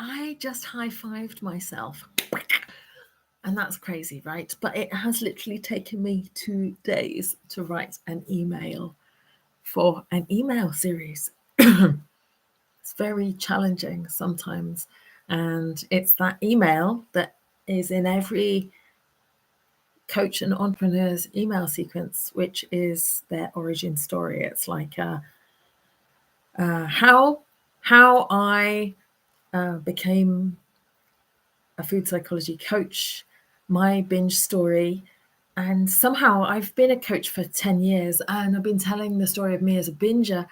I just high-fived myself. And that's crazy, right? But it has literally taken me 2 days to write an email for an email series. It's very challenging sometimes. And it's that email that is in every coach and entrepreneur's email sequence, which is their origin story. It's like how I became a food psychology coach, my binge story. And somehow I've been a coach for 10 years and I've been telling the story of me as a binger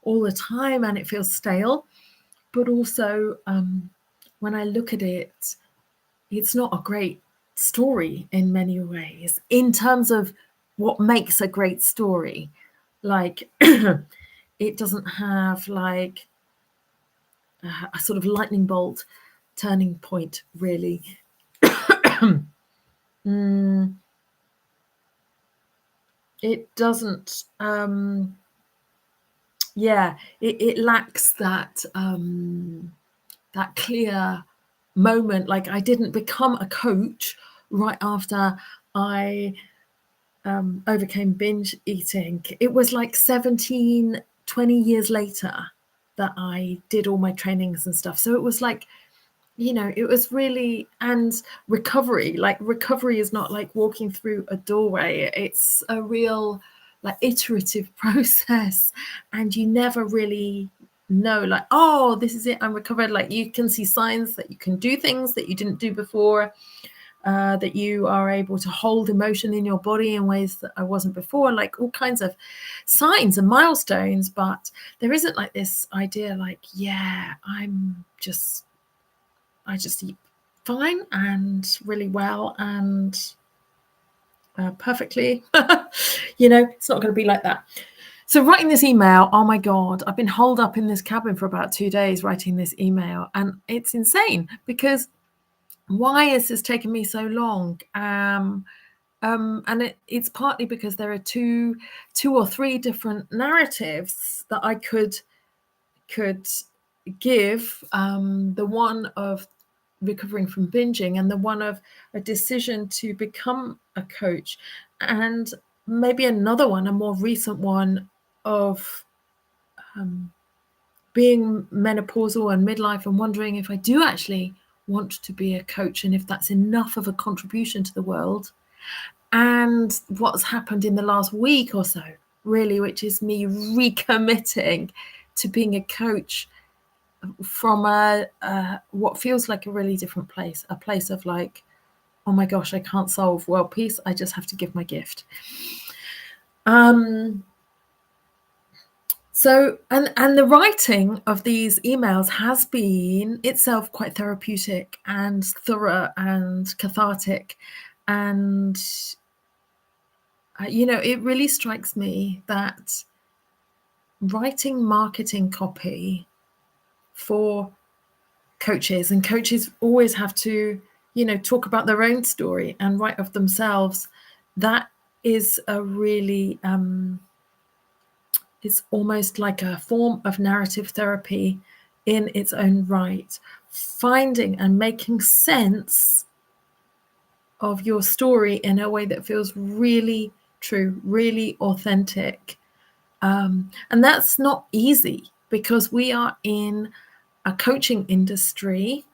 all the time, and it feels stale. But also, when I look at it, it's not a great story in many ways in terms of what makes a great story. Like, it doesn't have like a sort of lightning bolt turning point, really. It doesn't, it lacks that that clear moment. Like, I didn't become a coach right after I overcame binge eating. It was like 17, 20 years later that I did all my trainings and stuff. So it was like, it was really, and recovery, like recovery is not like walking through a doorway. It's a real like iterative process, and you never really know like, oh, this is it, I'm recovered. Like, you can see signs that you can do things that you didn't do before, that you are able to hold emotion in your body in ways that I wasn't before, like all kinds of signs and milestones. But there isn't like this idea like, yeah, I just eat fine and really well and perfectly. It's not going to be like that. So writing this email, oh my God, I've been holed up in this cabin for about 2 days writing this email, and it's insane because why is this taking me so long? And it's partly because there are two or three different narratives that I could give. The one of recovering from binging and the one of a decision to become a coach, and maybe another one, a more recent one, of being menopausal and midlife and wondering if I do actually want to be a coach and if that's enough of a contribution to the world. And what's happened in the last week or so, really, which is me recommitting to being a coach from what feels like a really different place, a place of like, oh my gosh, I can't solve world peace, I just have to give my gift. So, and the writing of these emails has been itself quite therapeutic and thorough and cathartic. And, it really strikes me that writing marketing copy for coaches, and coaches always have to, talk about their own story and write of themselves. That is a really, it's almost like a form of narrative therapy in its own right, finding and making sense of your story in a way that feels really true, really authentic. And that's not easy because we are in a coaching industry,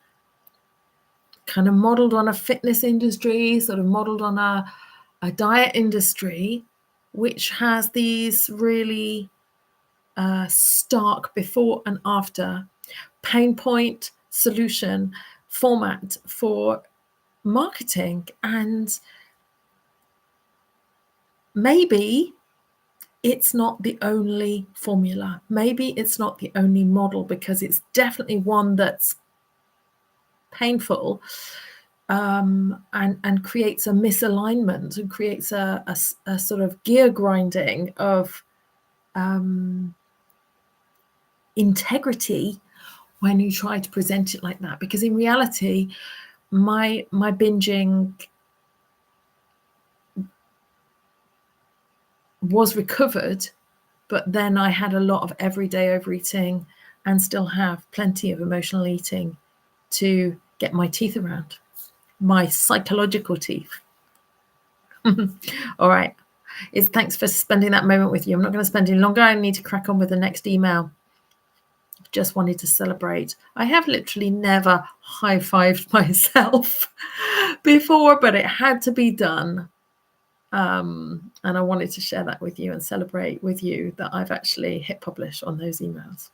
kind of modeled on a fitness industry, sort of modeled on a diet industry, which has these really stark before and after pain point solution format for marketing. And maybe it's not the only formula. Maybe it's not the only model, because it's definitely one that's painful, and creates a misalignment and creates a sort of gear grinding of integrity when you try to present it like that. Because in reality, my binging was recovered, but then I had a lot of everyday overeating and still have plenty of emotional eating to get my teeth around, my psychological teeth. All right. Thanks for spending that moment with you. I'm not going to spend any longer. I need to crack on with the next email. Just wanted to celebrate. I have literally never high-fived myself before, but it had to be done. And I wanted to share that with you and celebrate with you that I've actually hit publish on those emails.